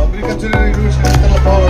Agriculture university ಅಂತಲ್ಲಪ್ಪ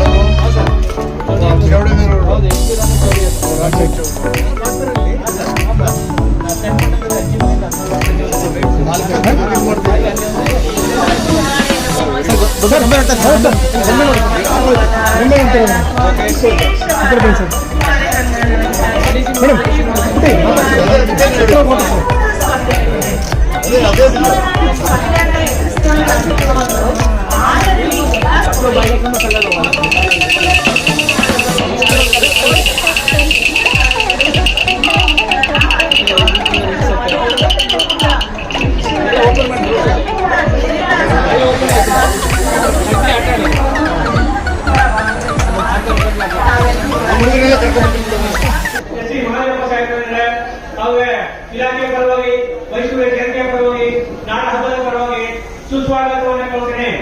ಇಲಾಖೆ ಪರವಾಗಿ ಮೈಸೂರಿನ ಜನತೆಯ ಪರವಾಗಿ ನಾಡ ಹಬ್ಬದ ಪರವಾಗಿ ಸುಸ್ವಾಗತವನ್ನು ಕೊಡುತ್ತೇನೆ.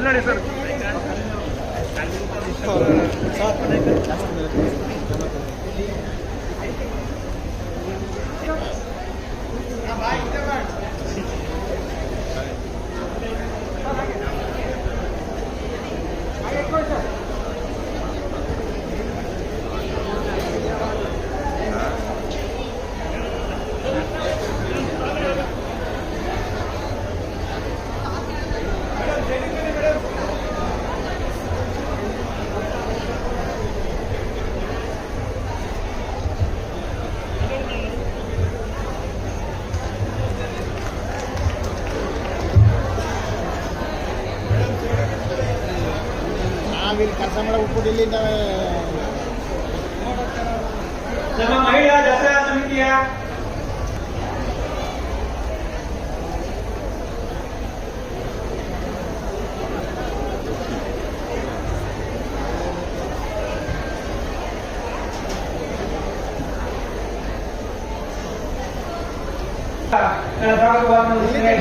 ನೋಡಿ ಸರ್ ಕೆಲಸ ಮಾಡೋ ಉಪ್ಪುಡಿಲ್ಲಿಂದ ನಮ್ಮ ಮಹಿಳಾ ದಸರಾ ಸಮಿತಿಯ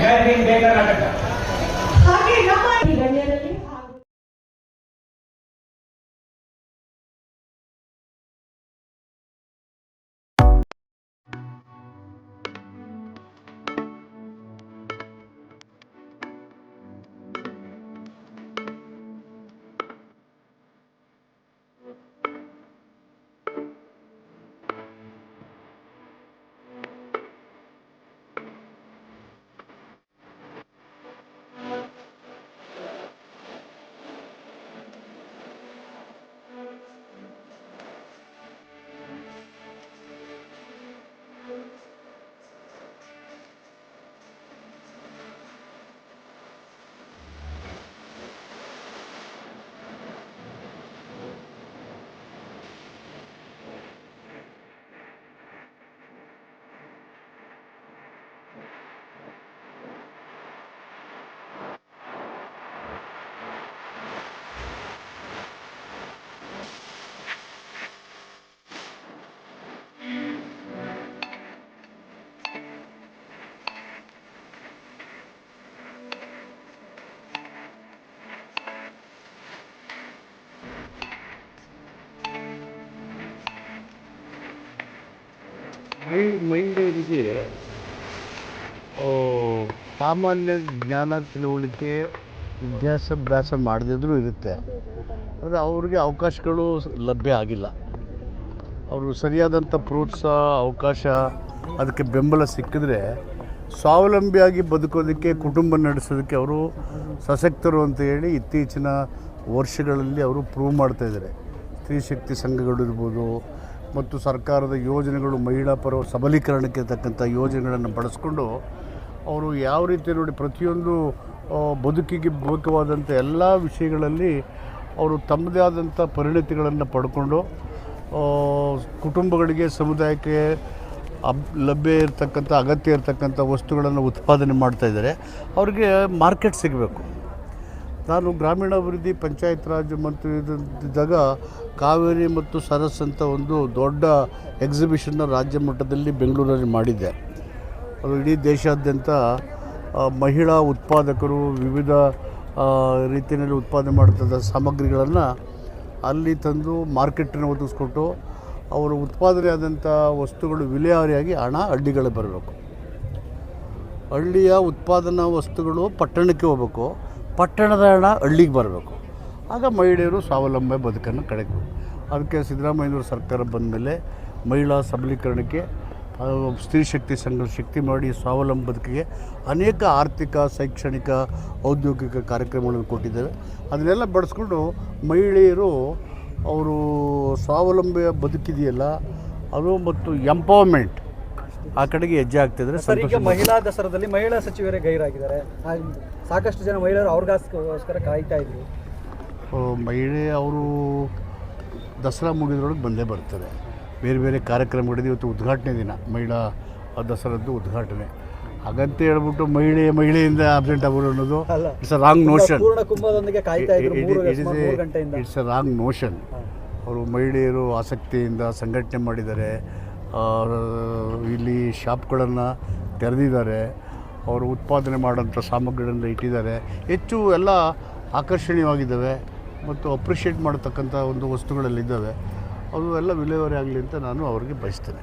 ಜೈ ಹಿಂದ್ ಜೈ ಕರ್ನಾಟಕ. ಹಾಗೆ ನಮ್ಮ ಗಣ್ಯರಲ್ಲಿ ಮೈಂಡ್ ಏನಿದೆ ಸಾಮಾನ್ಯ ಜ್ಞಾನ ತಿಳುವಳಿಕೆ ವಿದ್ಯಾಭ್ಯಾಸ ಮಾಡದಿದ್ರೂ ಇರುತ್ತೆ. ಆದರೆ ಅವ್ರಿಗೆ ಅವಕಾಶಗಳು ಲಭ್ಯ ಆಗಿಲ್ಲ. ಅವರು ಸರಿಯಾದಂಥ ಪ್ರೋತ್ಸಾಹ ಅವಕಾಶ ಅದಕ್ಕೆ ಬೆಂಬಲ ಸಿಕ್ಕಿದ್ರೆ ಸ್ವಾವಲಂಬಿಯಾಗಿ ಬದುಕೋದಕ್ಕೆ ಕುಟುಂಬ ನಡೆಸೋದಕ್ಕೆ ಅವರು ಸಶಕ್ತರು ಅಂತ ಹೇಳಿ ಇತ್ತೀಚಿನ ವರ್ಷಗಳಲ್ಲಿ ಅವರು ಪ್ರೂವ್ ಮಾಡ್ತಾಯಿದ್ದಾರೆ. ಸ್ತ್ರೀ ಶಕ್ತಿ ಸಂಘಗಳಿರ್ಬೋದು ಮತ್ತು ಸರ್ಕಾರದ ಯೋಜನೆಗಳು ಮಹಿಳಾ ಪರ ಸಬಲೀಕರಣಕ್ಕೆ ತಕ್ಕಂಥ ಯೋಜನೆಗಳನ್ನು ಬಳಸ್ಕೊಂಡು ಅವರು ಯಾವ ರೀತಿ ನೋಡಿ ಪ್ರತಿಯೊಂದು ಬದುಕಿಗೆ ಬೇಕಾದಂಥ ಎಲ್ಲ ವಿಷಯಗಳಲ್ಲಿ ಅವರು ತಮ್ಮದೇ ಆದಂಥ ಪರಿಣತಿಗಳನ್ನು ಪಡ್ಕೊಂಡು ಕುಟುಂಬಗಳಿಗೆ ಸಮುದಾಯಕ್ಕೆ ಲಭ್ಯ ಇರತಕ್ಕಂಥ ಅಗತ್ಯ ಇರತಕ್ಕಂಥ ವಸ್ತುಗಳನ್ನು ಉತ್ಪಾದನೆ ಮಾಡ್ತಾಯಿದ್ದಾರೆ. ಅವ್ರಿಗೆ ಮಾರ್ಕೆಟ್ ಸಿಗಬೇಕು. ನಾನು ಗ್ರಾಮೀಣಾಭಿವೃದ್ಧಿ ಪಂಚಾಯತ್ ರಾಜ್ ಮಂತ್ರಿ ಇದ್ದಾಗ ಕಾವೇರಿ ಮತ್ತು ಸರಸ್ ಅಂತ ಒಂದು ದೊಡ್ಡ ಎಕ್ಸಿಬಿಷನ್ನ ರಾಜ್ಯ ಮಟ್ಟದಲ್ಲಿ ಬೆಂಗಳೂರಲ್ಲಿ ಮಾಡಿದ್ದೆ. ಅದು ಇಡೀ ದೇಶಾದ್ಯಂತ ಮಹಿಳಾ ಉತ್ಪಾದಕರು ವಿವಿಧ ರೀತಿಯಲ್ಲಿ ಉತ್ಪಾದನೆ ಮಾಡ್ತಿದ್ದ ಸಾಮಗ್ರಿಗಳನ್ನು ಅಲ್ಲಿ ತಂದು ಮಾರ್ಕೆಟನ್ನು ಒದಗಿಸ್ಕೊಟ್ಟು ಅವರು ಉತ್ಪಾದನೆ ಆದಂಥ ವಸ್ತುಗಳು ವಿಲೇವಾರಿಯಾಗಿ ಹಣ ಹಳ್ಳಿಗಳಿಗೆ ಬರಬೇಕು. ಹಳ್ಳಿಯ ಉತ್ಪಾದನಾ ವಸ್ತುಗಳು ಪಟ್ಟಣಕ್ಕೆ ಹೋಗಬೇಕು, ಪಟ್ಟಣದ ಹಣ ಹಳ್ಳಿಗೆ ಬರಬೇಕು. ಆಗ ಮಹಿಳೆಯರು ಸ್ವಾವಲಂಬಿ ಬದುಕನ್ನು ಕಳೆಯಬೇಕು. ಅದಕ್ಕೆ ಸಿದ್ದರಾಮಯ್ಯನವ್ರ ಸರ್ಕಾರ ಬಂದ ಮೇಲೆ ಮಹಿಳಾ ಸಬಲೀಕರಣಕ್ಕೆ ಸ್ತ್ರೀ ಶಕ್ತಿ ಸಂಘ ಶಕ್ತಿ ಮಾಡಿ ಸ್ವಾವಲಂಬಿ ಬದುಕಿಗೆ ಅನೇಕ ಆರ್ಥಿಕ, ಶೈಕ್ಷಣಿಕ, ಔದ್ಯೋಗಿಕ ಕಾರ್ಯಕ್ರಮಗಳನ್ನು ಕೊಟ್ಟಿದ್ದೇವೆ. ಅದನ್ನೆಲ್ಲ ಬಳಸ್ಕೊಂಡು ಮಹಿಳೆಯರು ಅವರು ಸ್ವಾವಲಂಬಿಯ ಬದುಕಿದೆಯಲ್ಲ ಅದು ಮತ್ತು ಎಂಪವರ್ಮೆಂಟ್ ಆ ಕಡೆಗೆ ಹೆಜ್ಜೆ ಆಗ್ತಿದ್ರೆ ಸರ್. ಈಗ ಮಹಿಳಾ ದಸರಾದಲ್ಲಿ ಮಹಿಳಾ ಸಚಿವರೇ ಗೈರಾಗಿದ್ದಾರೆ. ಸಾಕಷ್ಟು ಜನ ಮಹಿಳೆಯರು ಅವ್ರಿಗೋಸ್ಕರ ಕಾಯ್ತಾ ಇದ್ರು. ಮಹಿಳೆ ಅವರು ದಸರಾ ಮುಗಿದ್ರೊಳಗೆ ಬಂದೇ ಬರ್ತಾರೆ. ಬೇರೆ ಬೇರೆ ಕಾರ್ಯಕ್ರಮಗಳಿದೆ. ಇವತ್ತು ಉದ್ಘಾಟನೆ ದಿನ, ಮಹಿಳಾ ದಸರಾದ್ದು ಉದ್ಘಾಟನೆ. ಹಾಗಂತ ಹೇಳ್ಬಿಟ್ಟು ಮಹಿಳೆಯಿಂದ ಅಬ್ಸೆಂಟ್ ಆಗೋರು ಅನ್ನೋದು ಇಟ್ಸ್ ಅ ರಾಂಗ್ ನೋಷನ್. ಪೂರ್ಣ ಕುಂಭದೊಂದಿಗೆ ಕಾಯ್ತಾ ಇದ್ರು 3 ಗಂಟೆಯಿಂದ. It's a wrong notion. ಅವರು ಮಹಿಳೆಯರು ಆಸಕ್ತಿಯಿಂದ ಸಂಘಟನೆ ಮಾಡಿದ್ದಾರೆ. ಇಲ್ಲಿ ಶಾಪ್ಗಳನ್ನು ತೆರೆದಿದ್ದಾರೆ. ಅವರು ಉತ್ಪಾದನೆ ಮಾಡೋಂಥ ಸಾಮಗ್ರಿಗಳನ್ನು ಇಟ್ಟಿದ್ದಾರೆ. ಹೆಚ್ಚು ಎಲ್ಲ ಆಕರ್ಷಣೀಯವಾಗಿದ್ದಾವೆ ಮತ್ತು ಅಪ್ರಿಷಿಯೇಟ್ ಮಾಡತಕ್ಕಂಥ ಒಂದು ವಸ್ತುಗಳಲ್ಲಿದ್ದಾವೆ. ಅದು ಎಲ್ಲ ವಿಲೇವಾರಿ ಆಗಲಿ ಅಂತ ನಾನು ಅವರಿಗೆ ಬಯಸ್ತೇನೆ.